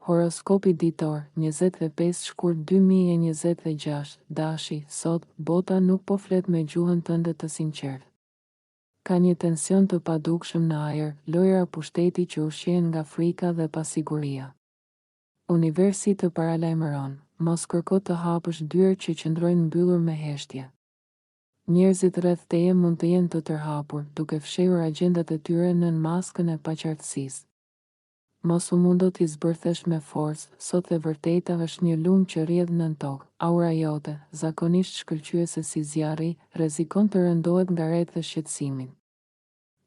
Horoskopi ditor, 25 shkurt 2026, dashi, sot, bota nuk po flet me gjuhën tënde të sinqert. Ka një tension të padukshëm në ajër, lojra pushteti që ushqen nga frika dhe pasiguria. Universi të paralajmëron, mos kërko të hapësh dyrë që qëndrojnë mbyllur me heshtje. Njerëzit rreth teje mund të jenë të tërhapur, duke fshehur agjendat e tyre nën maskën e paqartësisë. Mos u mundo t'i zbërthesh me forcë, sot e vërteta është një lumë që rrjedh nën tokë. Aura jote, zakonisht shkëlqyese si zjarri, rrezikon të rëndohet nga rreth të shqetësimit.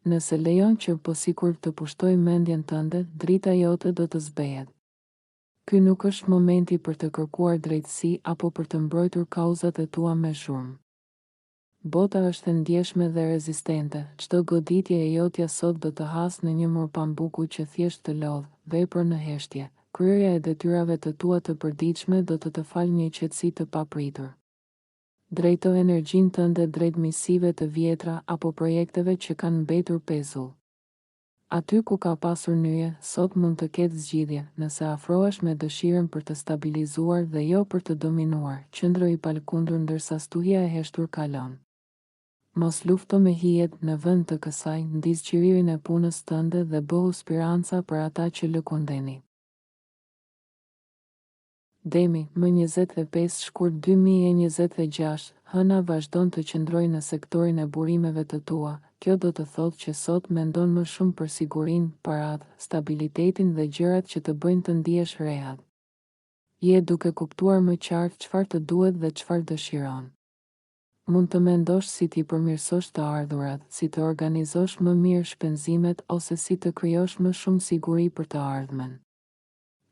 Nëse lejon që po sikur të pushtoj mendjen tënde, drita jote do të zbehet. Ky nuk është momenti për të kërkuar drejtësi apo për të mbrojtur kauzat e tua me zhurmë. Bota është e ndjeshme dhe rezistente, çdo goditje e jotja sot do të hasë në një mur pambuku që thjesht të lodh, vepër në heshtje. Kryerja e detyrave të tua të përditshme do të falë një qetësi të papritur. Drejto energjinë tënde drejt misive të vjetra apo projekteve që kanë mbetur pezull. Aty ku ka pasur nyje, sot mund të ketë zgjidhje, nëse afrohesh me dëshirën për të stabilizuar dhe jo për të dominuar. Qëndro i palkundur ndërsa stuhia e heshtur kalon. Mos lufto me hijet, në vend të kësaj, ndis qiririn e punës tënde dhe bëhu speranca për ata që lëkundeni. Demi, më 25 shkurt 2026, hëna vazhdon të qëndrojë në sektorin e burimeve të tua. Kjo do të thotë që sot mendon më shumë për sigurinë, paratë, stabilitetin dhe gjërat që të bëjnë të ndihesh rehat. Je duke kuptuar më qartë çfarë të duhet dhe çfarë dëshiron. Mund të mendosh si t'i përmirësosh të ardhurat, si të organizosh më mirë shpenzimet ose si të krijosh më shumë siguri për të ardhmen.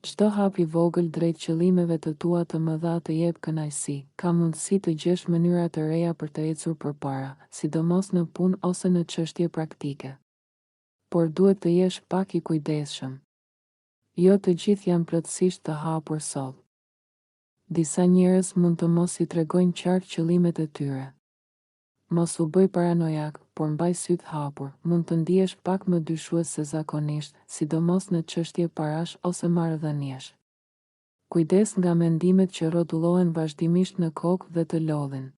Çdo hap i vogël drejt qëllimeve të tua të mëdha të jep kënaqësi, ka mundësi të gjesh mënyra të reja për të ecur përpara, sidomos në punë ose në çështje praktike. Por duhet të jesh pak i kujdesshëm. Jo të gjithë janë plotësisht të hapur sot. Disa njerëz mund të mos i tregojnë qartë qëllimet e tyre. Mos u bëj paranojak, por mbaj sytë hapur, mund të ndihesh pak më dyshues se zakonisht, sidomos në çështje parash ose marrëdhëniesh. Kujdes nga mendimet që rrotullohen vazhdimisht në kokë dhe të lodhin.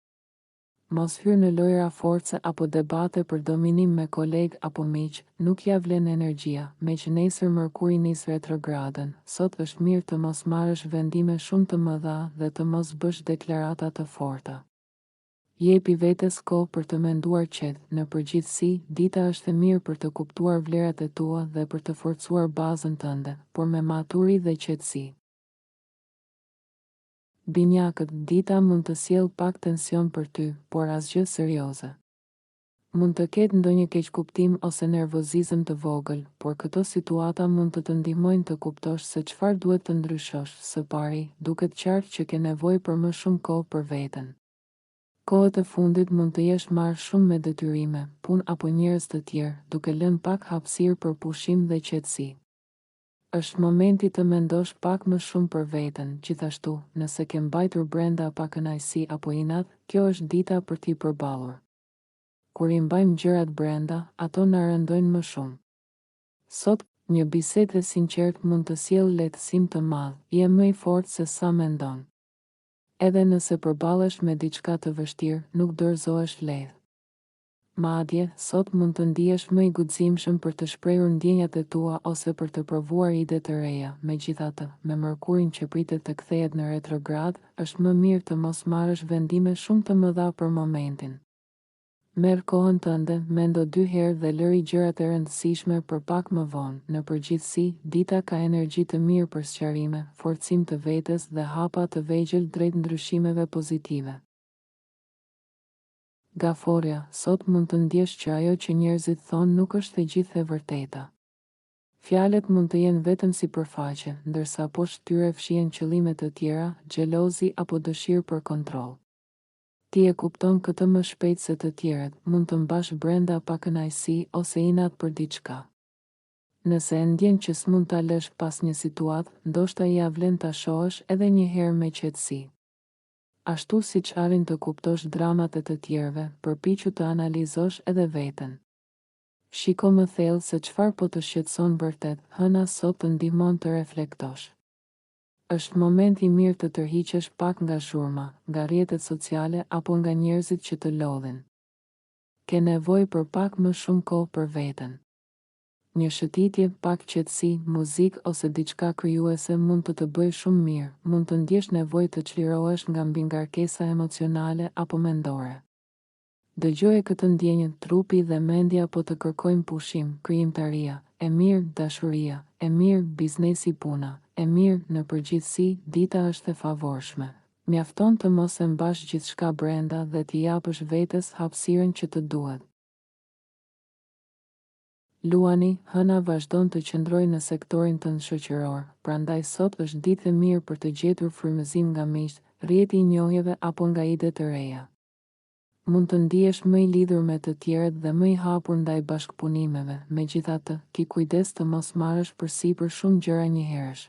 Mos hyr në lojra force apo debate për dominim me kolegë apo miq, nuk ja vlen energjia, meq nesër Mërkuri nis retrogradën. Sot është mirë të mos marrësh vendime shumë të mëdha dhe të mos bësh deklarata të forta. Jepi vetes kohë për të menduar qetë. Në përgjithësi, dita është e mirë për të kuptuar vlerat e tua dhe për të forcuar bazën tënde, por me maturi dhe qetësi. Binjakët, dita mund të sjellë pak tension për ty, por asgjë serioze. Mund të ketë ndonjë keqkuptim ose nervozizëm të vogël, por këto situata mund të të ndihmojnë të kuptosh se çfarë duhet të ndryshosh. Së pari, duket qartë që ke nevojë për më shumë kohë për veten. Kohët e fundit mund të jesh marrë shumë me detyrime, punë apo njerëz të tjerë, duke lënë pak hapësirë për pushim dhe qetësi. Është momenti të mendosh pak më shumë për veten. Gjithashtu, nëse ke mbajtur brenda pa kënaqësi apo inat, kjo është dita për t'i përballur. Kur i mbajmë gjërat brenda, ato na rëndojnë më shumë. Sot, një bisedë e sinqertë mund të sjellë lehtësim të madh, je më i fortë se sa mendon. Edhe nëse përballesh me diçka të vështirë, nuk dorëzohesh lehtë. Madje, sot mund të ndihesh më i guximshëm për të shprehur ndjenjat e tua ose për të provuar ide të reja. Megjithatë, me Mërkurin që pritet të kthehet në retrograd, është më mirë të mos marrësh vendime shumë të mëdha për momentin. Merr kohën tënde, mendo 2 herë dhe lëri gjërat e rëndësishme për pak më vonë. Në përgjithësi, dita ka energji të mirë për sqarime, forcim të vetes dhe hapa të vegjël drejt ndryshimeve pozitive. Gaforja, sot mund të ndjesh që ajo që njerëzit thonë nuk është e gjithë e vërteta. Fjalet mund të jenë vetëm sipërfaqe, ndërsa poshtë tyre fshihen qëllime të tjera, xhelozi apo dëshirë për kontroll. Ti e kupton këtë më shpejt se të tjerët, mund të mbash brenda pa kënaqësi ose inat për diçka. Nëse e ndjen që s'mund ta lësh pas një situatë, ndoshta ja vlen ta shohësh edhe një herë me qetësi. Ashtu siç arrin të kuptosh dramat e të tjerëve, përpiqu të analizosh edhe veten. Shiko më thellë se çfarë po të shqetëson vërtet, hëna sot të ndihmon të reflektosh. Është moment i mirë të tërhiqesh pak nga zhurma, nga rrjetet sociale apo nga njerëzit që të lodhin. Ke nevojë për pak më shumë kohë për veten. Një shëtitje, pak qetësi, muzikë ose diçka krijuese mund të bëjë shumë mirë, mund të ndjesh nevojë të çlirohesh nga mbi ngarkesa emocionale apo mendore. Dëgjoje këtë ndjenjë, trupi dhe mendja po të kërkojnë pushim, krijimtaria, e mirë dashuria, e mirë biznesi puna, e mirë në përgjithësi dita është e favorshme. Mjafton të mos e mbash gjithçka brenda dhe t'i japësh vetes hapësirën që të duhet. Luani, hëna vazhdon të qëndrojë në sektorin tënd shoqëror, prandaj sot është ditë e mirë për të gjetur frymëzim nga miqt, rrjeti i njohjeve apo nga ide të reja. Mund të ndihesh më i lidhur me të tjerët dhe më i hapur ndaj bashkëpunimeve, megjithatë, ki kujdes të mos marrësh përsipër shumë gjëra njëherësh.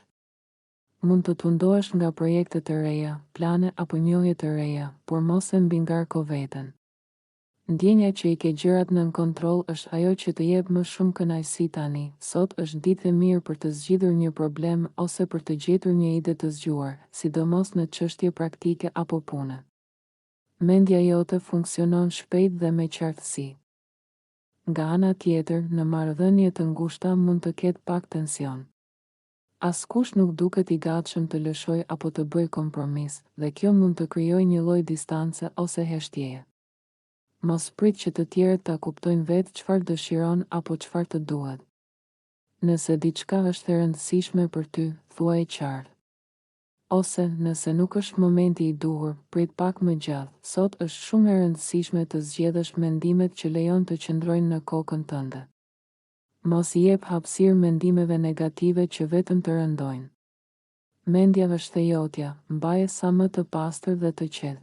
Mund të tundohesh nga projekte të reja, plane apo njohje të reja, por mos e mbi ngarko veten. Ndjenja që i ke gjërat nën kontroll është ajo që të jep më shumë kënaqësi tani. Sot është ditë e mirë për të zgjidhur një problem ose për të gjetur një ide të zgjuar, sidomos në çështje praktike apo pune. Mendja jote funksionon shpejt dhe me qartësi. Nga ana tjetër, në marrëdhënie të ngushta mund të ketë pak tension. Askush nuk duket i gatshëm të lëshojë apo të bëjë kompromis, dhe kjo mund të krijojë një lloj distance ose heshtjeje. Mos prit që të tjerët ta kuptojnë vetë çfarë dëshiron apo çfarë të duhet. Nëse diçka është e rëndësishme për ty, thuaj qartë. Ose, nëse nuk është momenti i duhur, prit pak më gjatë. Sot është shumë e rëndësishme të zgjedhësh mendimet që lejon të qëndrojnë në kokën tënde. Mos I jep hapësirë mendimeve negative që vetëm të rëndojnë. Mendja është e jotja, mbaje sa më të pastër dhe të qetë.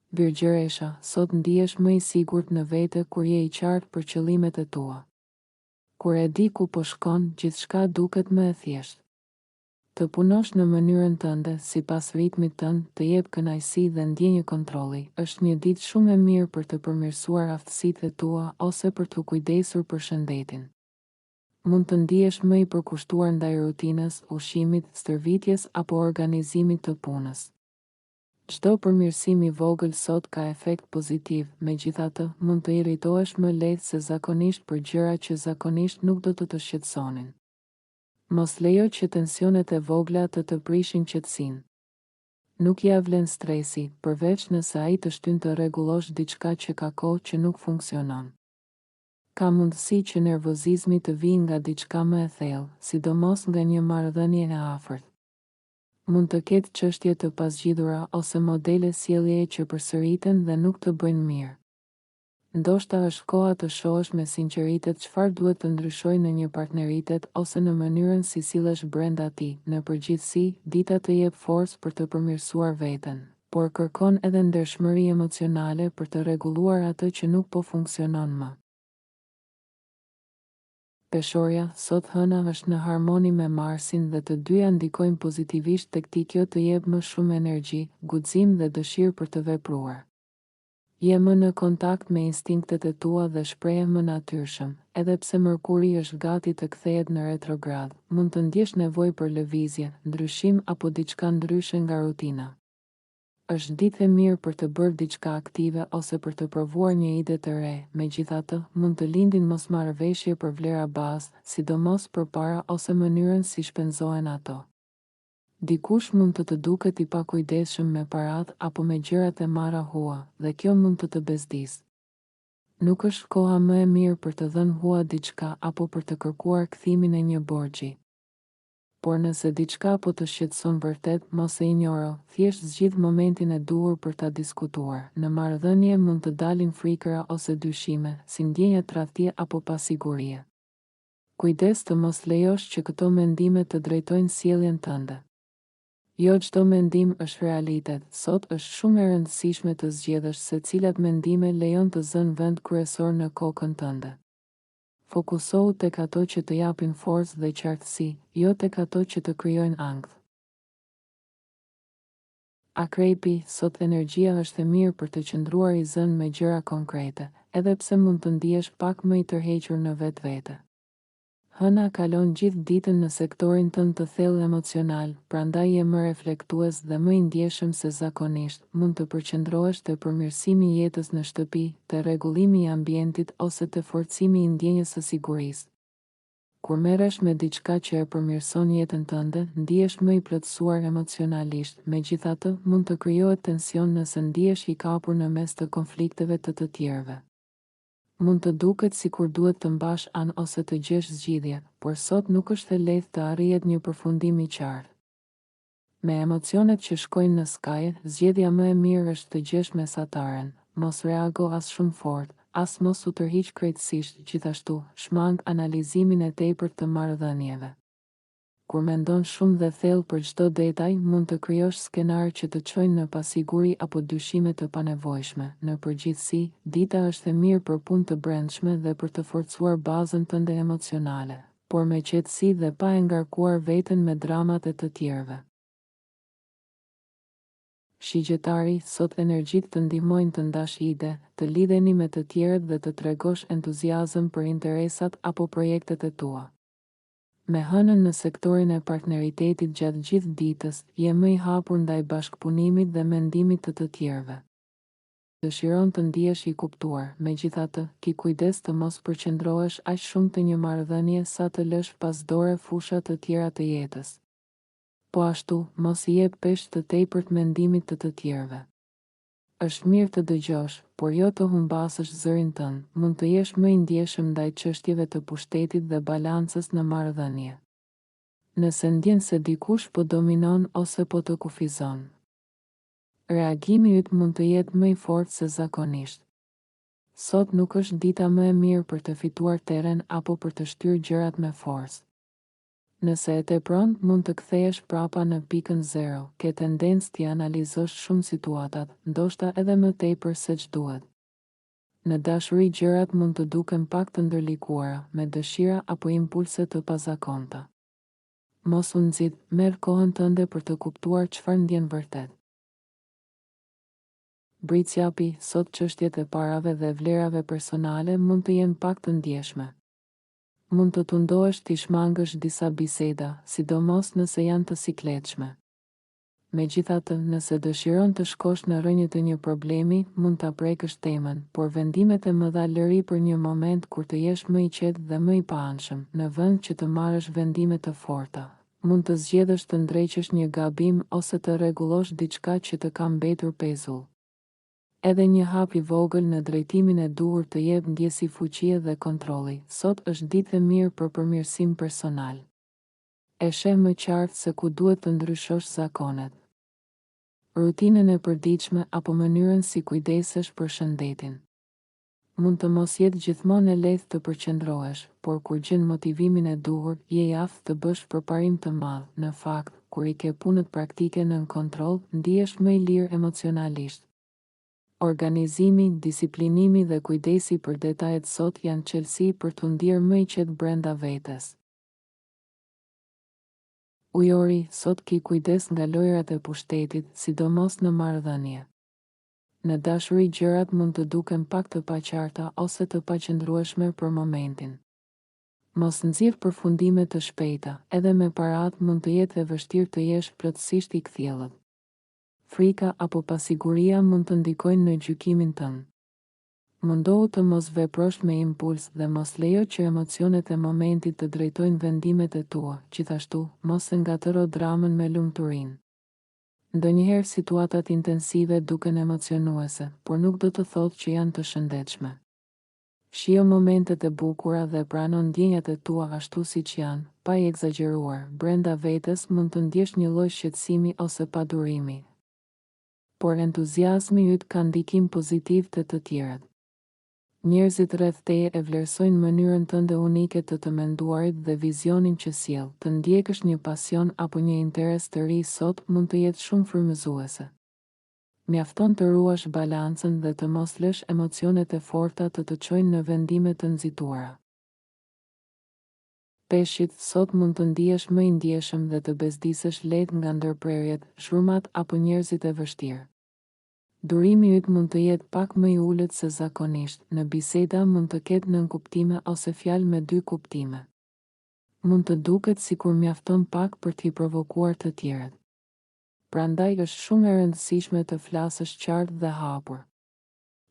Virgjëresha, sot ndihesh më i sigurt në vete kur je I qartë për qëllimet e tua. Kur e di ku po shkon, gjithçka duket më e thjeshtë. Të punosh në mënyrën tënde, sipas ritmit tënd, të jep kënaqësi dhe ndjenjë kontrolli, është një ditë shumë e mirë për të përmirësuar aftësitë e tua ose për të kujdesur për shëndetin. Mund të ndihesh më I përkushtuar ndaj rutinës, ushqimit, stërvitjes apo organizimit të punës. Çdo përmirësim I vogël sot ka efekt pozitiv, megjithatë, mund të irritohesh më lehtë se zakonisht për gjëra që zakonisht nuk do të shqetësonin. Mos lejo që tensionet e vogla të prishin qetësinë. Nuk ja vlen stresi, përveç nëse ai të shtyn të rregullosh diçka që ka kohë që nuk funksionon. Ka mundësi që nervozizmi të vijë nga diçka më e thellë, sidomos nga një marrëdhënie e afërt. Mund të ketë çështje të pasgjidhura ose modele sjelljeje që përsëriten dhe nuk të bëjnë mirë. Ndoshta është koha të shohësh me sinqeritet çfarë duhet të ndryshojë në një partneritet ose në mënyrën si sillesh brenda tij. Në përgjithësi, dita të jep forcë për të përmirësuar veten, por kërkon edhe ndershmëri emocionale për të rregulluar atë që nuk po funksionon më. Peshorja, sot hëna është në harmoni me Marsin dhe të dyja ndikojnë pozitivisht tek ti. Kjo të jep më shumë energji, guxim dhe dëshirë për të vepruar. Je më në kontakt me instinktet e tua dhe shprehe më natyrshëm, edhe pse Mërkuri është gati të kthehet në retrograd, mund të ndjesh nevojë për lëvizje, ndryshim apo diçka ndryshe nga rutina. Është ditë e mirë për të bërë diçka aktive ose për të provuar një ide të re, megjithatë, mund të lindin mosmarrëveshje për vlera bazë, sidomos përpara ose mënyrën si shpenzohen ato. Dikush mund të duket I pakujdesshëm me paratë apo me gjërat e marra hua, dhe kjo mund të bezdisë. Nuk është koha më e mirë për të dhënë hua diçka apo për të kërkuar kthimin e një borxhi. Por nëse diçka po të shqetëson vërtet, mos e injoro, thjesht zgjidh momentin e duhur për ta diskutuar. Në marrëdhënie mund të dalin frikëra ose dyshime, si ndjenja tradhtie apo pasigurie. Kujdes të mos lejosh që këto mendime të drejtojnë sjelljen tënde. Jo çdo mendim është realitet. Sot është shumë e rëndësishme të zgjedhësh se cilat mendime lejon të zënë vend kryesor në kokën tënde. Fokusohu tek ato që të japin forcë dhe qartësi, jo tek ato që të krijojnë ankth. Akrepi, sot energjia është e mirë për të qëndruar I zënë me gjëra konkrete, edhe pse mund të ndihesh pak më I tërhequr në vetvete. Hëna kalon gjithë ditën në sektorin tënd të thellë emocional, prandaj je më reflektues dhe më i ndjeshëm se zakonisht. Mund të përqendrohesh te përmirësimi i jetës në shtëpi, te rregullimi i ambientit ose te forcimi i ndjenjës së sigurisë. Kur merresh me diçka që e përmirëson jetën tënde, ndihesh më i plotësuar emocionalisht. Megjithatë, mund të krijohet tension nëse ndihesh i kapur në mes të konflikteve të tjerëve. Mund të duket sikur duhet të mbash anë ose të gjesh zgjidhje, por sot nuk është e lehtë të arrihet një përfundim i qartë. Me emocionet që shkojnë në skaje, zgjedhja më e mirë është të gjesh mesataren, mos reago as shumë fort, as mos u tërhiq krejtësisht, gjithashtu, shmang analizimin e tepërt të marrëdhënieve. Kur mendon shumë dhe thellë për çdo detaj, mund të krijosh skenare që të çojnë në pasiguri apo dyshime të panevojshme. Në përgjithësi, dita është e mirë për punë të brendshme dhe për të forcuar bazën tënde emocionale, por me qetësi dhe pa e ngarkuar veten me dramat e të tjerëve. Shigjetari, sot energjitë të ndihmojnë të ndash ide, të lidheni me të tjerët dhe të tregosh entuziazëm për interesat apo projektet e tua. Me hënën në sektorin e partneritetit gjatë gjithë ditës, je më i hapur ndaj bashkëpunimit dhe mendimit të tjerëve. Dëshiron të ndihesh i kuptuar, megjithatë, ki kujdes të mos përqendrohesh aq shumë te një marrëdhënie sa të lësh pas dore fusha të tjera të jetës. Po ashtu, mos I jep peshë të tepërt mendimit të tjerëve. Është mirë të dëgjosh, por jo të humbasësh zërin tënd. Mund të jesh më I ndjeshëm ndaj çështjeve të pushtetit dhe balancës në marrëdhënie. Nëse ndjen se dikush po dominon ose po të kufizon, reagimi yt mund të jetë më I fortë se zakonisht. Sot nuk është dita më e mirë për të fituar terren apo për të shtyrë gjërat me forcë. Nëse e tepron, mund të kthehesh prapa në pikën zero, ke tendencë t'i analizosh shumë situatat, ndoshta edhe më tepër se ç'duhet. Në dashuri gjërat mund të duken pak të ndërlikuara, me dëshira apo impulse të pazakonta. Mos u nxit, merr kohën tënde për të kuptuar çfarë ndjen vërtet. Britsjapi, sot çështjet e parave dhe vlerave personale mund të jenë pak të ndjeshme. Mund të tundohesh t'i shmangësh disa biseda, sidomos nëse janë të sikletshme. Megjithatë, nëse dëshiron të shkosh në rrënjë të një problemi, mund ta prekësh temën, por vendimet e mëdha lëri për një moment kur të jesh më I qetë dhe më I paanshëm, në vend që të marrësh vendime të forta. Mund të zgjedhësh të ndreqësh një gabim ose të rregullosh diçka që të ka mbetur pezull. Edhe një hap I vogël në drejtimin e duhur të jep ndjesi fuqie dhe kontrolli. Sot është ditë e mirë për përmirësim personal. E sheh më qartë se ku duhet të ndryshosh zakonet, rutinën e përditshme apo mënyrën si kujdesesh për shëndetin. Mund të mos jetë gjithmonë e lehtë të përqendrohesh, por kur gjen motivimin e duhur, je I aftë të bësh përparim të madh. Në fakt, kur I ke punët praktike nën kontroll, ndihesh më I lirë emocionalisht. Organizimi, disiplinimi dhe kujdesi për detajet sot janë çelësi për t'u ndier më I qetë brenda vetes. Ujori, sot ki kujdes nga lojrat e pushtetit, sidomos në marrëdhënie. Në dashuri gjërat mund të duken pak të paqarta ose të paqëndrueshme për momentin. Mos nxjerr përfundime të shpejta, edhe me paratë mund të jetë e vështirë të jesh plotësisht I kthjellët. Frika apo pasiguria mund të ndikojnë në gjykimin tënd. Mundohu të mos veprosh me impuls dhe mos lejo që emocionet e momentit të drejtojnë vendimet e tua. Gjithashtu, mos e ngatëro dramën me lumturinë. Ndonjëherë situatat intensive duken emocionuese, por nuk do të thotë që janë të shëndetshme. Shijo momentet e bukura dhe prano ndjenjat e tua ashtu siç janë, pa I egzageruar. Brenda vetes mund të ndjesh një lloj shqetësimi ose padurimi, por entuziazmi yt ka ndikim pozitiv të tjerët. Njerëzit rreth teje e vlerësojnë mënyrën tënde unike të menduarit dhe vizionin që sjell. Të ndjekësh një pasion apo një interes të ri sot mund të jetë shumë frymëzuese. Mjafton të ruash balancën dhe të mos lësh emocionet e forta të çojnë në vendime të nxituara. Peshqit, sot mund të ndihesh më I ndjeshëm dhe të bezdisësh lehtë nga ndërprerjet, zhurmat apo njerëzit e vështirë. Durimi yt mund të jetë pak më I ulët se zakonisht. Në biseda mund të ketë nënkuptime ose fjalë me dy kuptime. mund të duket sikur mjafton pak për t'i provokuar të tjerët. Prandaj është shumë e rëndësishme të flasësh qartë dhe hapur.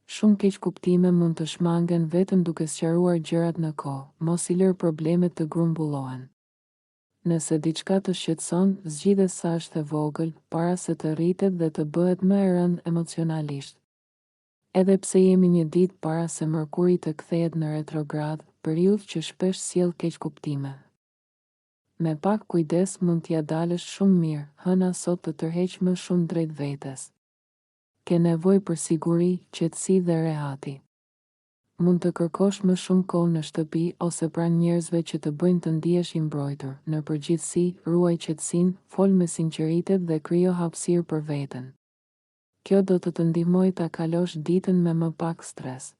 Shumë keqkuptime mund të shmangen vetëm duke sqaruar gjërat në kohë, mos i lër problemet të grumbullohen. Nëse diçka të shqetëson, zgjidhe sa është e vogël, para se të rritet dhe të bëhet më e rëndë emocionalisht. Edhe pse jemi një ditë para se Mërkuri të kthehet në retrograd, periudhë që shpesh sjell keqkuptime. Me pak kujdes mund t'ia dalësh shumë mirë, hëna sot të tërheq më shumë drejt vetes. Ke nevojë për siguri, qetësi dhe rehati. Mund të kërkosh më shumë kohë në shtëpi ose pranë njerëzve që të bëjnë të ndihesh i mbrojtur. Në përgjithësi, ruaj qetësinë, fol me sinqeritet dhe krijo hapësirë për veten. Kjo do të ndihmojë ta kalosh ditën me më pak stres.